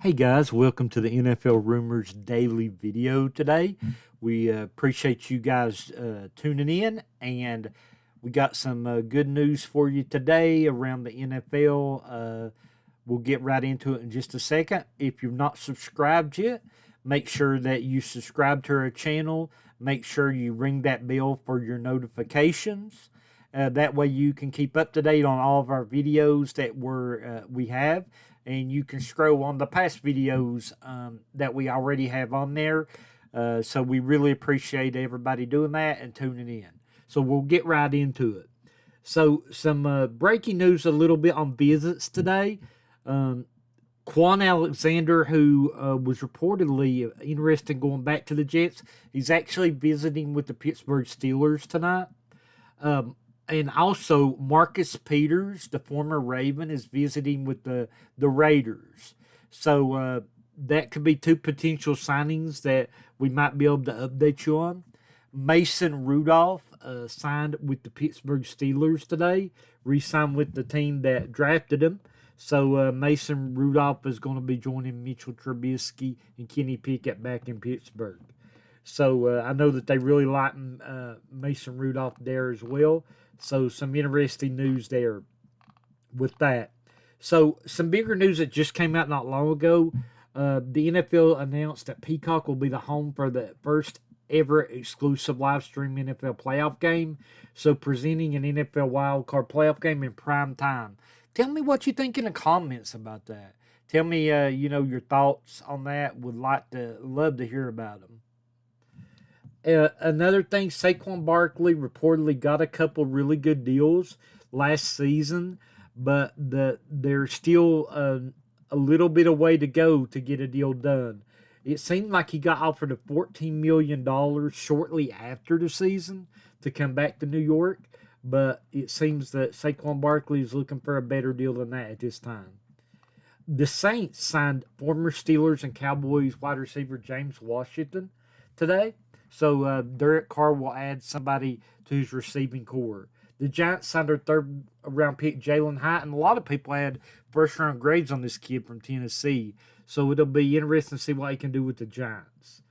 Hey guys, welcome to the NFL Rumors Daily video today. We appreciate you guys tuning in, and we got some good news for you today around the NFL. We'll get right into it in just a second. If you're not subscribed yet, make sure that you subscribe to our channel. Make sure you ring that bell for your notifications. That way you can keep up to date on all of our videos that we have, and you can scroll on the past videos that we already have on there. So we really appreciate everybody doing that and tuning in. So we'll get right into it. So some breaking news a little bit on visits today. Kwon Alexander, who was reportedly interested in going back to the Jets, he's actually visiting with the Pittsburgh Steelers tonight. And also, Marcus Peters, the former Raven, is visiting with the Raiders. So that could be two potential signings that we might be able to update you on. Mason Rudolph signed with the Pittsburgh Steelers today, re-signed with the team that drafted him. So Mason Rudolph is going to be joining Mitchell Trubisky and Kenny Pickett back in Pittsburgh. So I know that they really like Mason Rudolph there as well. So some interesting news there with that. So some bigger news that just came out not long ago. The NFL announced that Peacock will be the home for the first ever exclusive live stream NFL playoff game. So presenting an NFL wildcard playoff game in prime time. Tell me what you think in the comments about that. Tell me, your thoughts on that. Love to hear about them. Another thing, Saquon Barkley reportedly got a couple really good deals last season, but there's still a little bit of way to go to get a deal done. It seemed like he got offered a $14 million shortly after the season to come back to New York, but it seems that Saquon Barkley is looking for a better deal than that at this time. The Saints signed former Steelers and Cowboys wide receiver James Washington today. So Derek Carr will add somebody to his receiving core. The Giants signed their third round pick, Jalen Hyatt, and a lot of people had first round grades on this kid from Tennessee. So it'll be interesting to see what he can do with the Giants.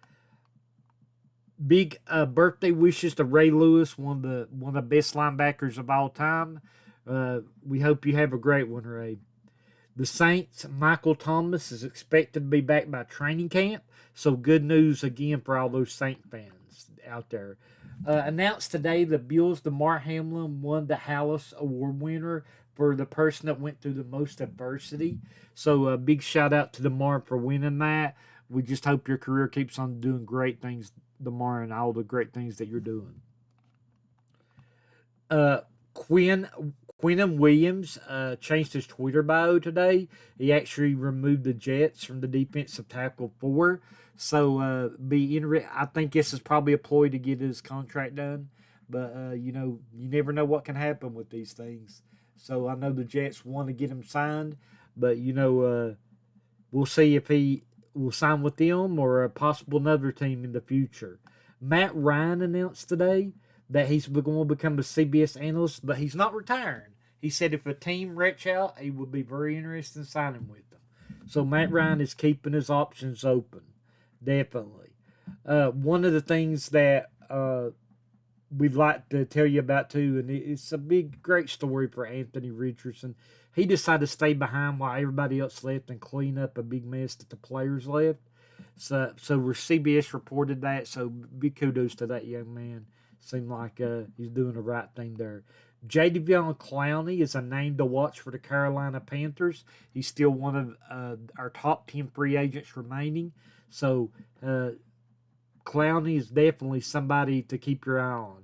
Big birthday wishes to Ray Lewis, one of the best linebackers of all time. We hope you have a great one, Ray. The Saints, Michael Thomas is expected to be back by training camp. So good news again for all those Saint fans out there. Announced today the Bills, Damar Hamlin won the Hallis Award winner for the person that went through the most adversity. So a big shout out to Damar for winning that. We just hope your career keeps on doing great things, Damar, and all the great things that you're doing. Quinn Williams changed his Twitter bio today. He actually removed the Jets from the defensive tackle four. So I think this is probably a ploy to get his contract done. But you never know what can happen with these things. So I know the Jets want to get him signed, but we'll see if he will sign with them or a possible another team in the future. Matt Ryan announced today that he's going to become a CBS analyst, but he's not retiring. He said if a team reach out, he would be very interested in signing with them. So Matt Ryan is keeping his options open, definitely. One of the things that we'd like to tell you about too, and it's a great story for Anthony Richardson. He decided to stay behind while everybody else left and clean up a big mess that the players left. So CBS reported that. So big kudos to that young man. Seemed like he's doing the right thing there. Jadeveon Clowney is a name to watch for the Carolina Panthers. He's still one of our top 10 free agents remaining. So Clowney is definitely somebody to keep your eye on.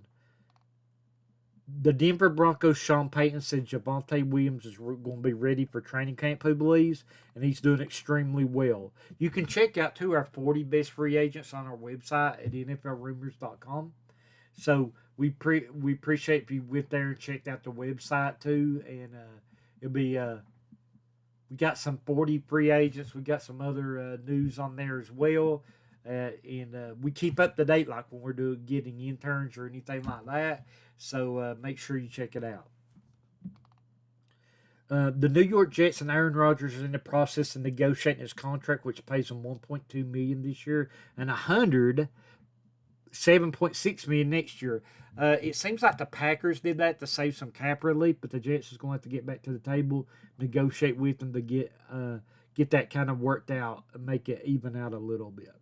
The Denver Broncos' Sean Payton said Javonte Williams is going to be ready for training camp, he believes, and he's doing extremely well. You can check out, too, our 40 best free agents on our website at NFLRumors.com. So we appreciate if you went there and checked out the website too, and it'll be we got some 40 free agents. We got some other news on there as well, and we keep up to date like when we're getting interns or anything like that. So make sure you check it out. The New York Jets and Aaron Rodgers are in the process of negotiating his contract, which pays him $1.2 million this year and $7.6 million next year. It seems like the Packers did that to save some cap relief, but the Jets is going to have to get back to the table, negotiate with them to get that kind of worked out and make it even out a little bit.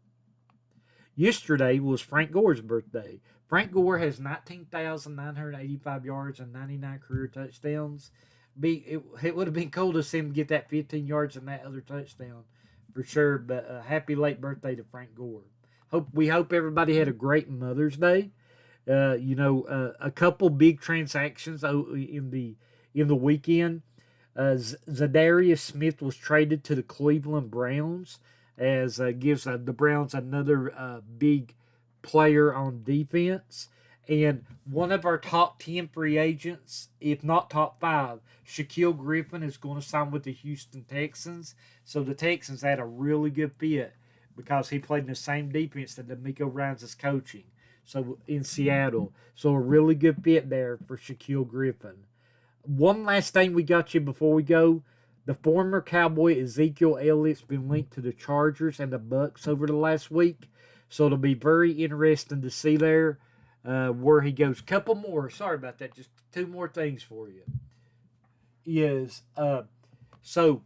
Yesterday was Frank Gore's birthday. Frank Gore has 19,985 yards and 99 career touchdowns. It would have been cool to see him get that 15 yards and that other touchdown for sure. But happy late birthday to Frank Gore. We hope everybody had a great Mother's Day. A couple big transactions in the weekend. Zadarius Smith was traded to the Cleveland Browns, as gives the Browns another big player on defense. And one of our top 10 free agents, if not top 5, Shaquille Griffin, is going to sign with the Houston Texans. So the Texans had a really good fit because he played in the same defense that D'Amico Ryans is coaching. So in Seattle. So a really good fit there for Shaquille Griffin. One last thing we got you before we go. The former Cowboy Ezekiel Elliott's been linked to the Chargers and the Bucks over the last week. So it'll be very interesting to see there where he goes. Couple more. Sorry about that. Just 2 more things for you. Yes. So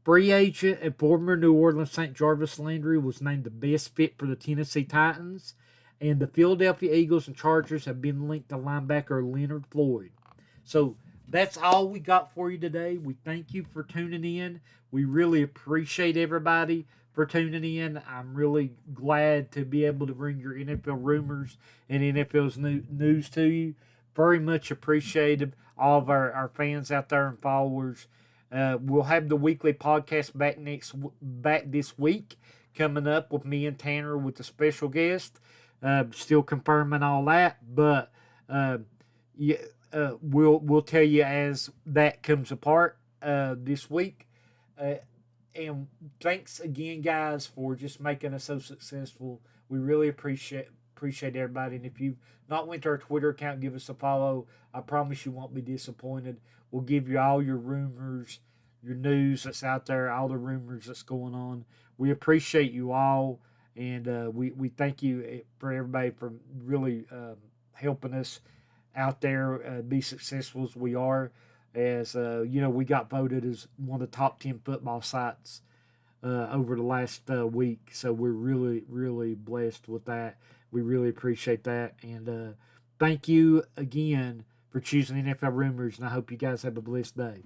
free agent and former New Orleans Saint Jarvis Landry was named the best fit for the Tennessee Titans. And the Philadelphia Eagles and Chargers have been linked to linebacker Leonard Floyd. So that's all we got for you today. We thank you for tuning in. We really appreciate everybody for tuning in. I'm really glad to be able to bring your NFL rumors and NFL's news to you. Very much appreciated all of our fans out there and followers. We'll have the weekly podcast back this week coming up with me and Tanner with a special guest. Still confirming all that, but we'll tell you as that comes apart this week. And thanks again, guys, for just making us so successful. We really appreciate everybody. And if you've not went to our Twitter account, give us a follow. I promise you won't be disappointed. We'll give you all your rumors, your news that's out there, all the rumors that's going on. We appreciate you all, and we thank you for everybody for really helping us out there be successful as we are. As we got voted as one of the top 10 football sites over the last week. So we're really, really blessed with that. We really appreciate that. And thank you again for choosing NFL Rumors, and I hope you guys have a blessed day.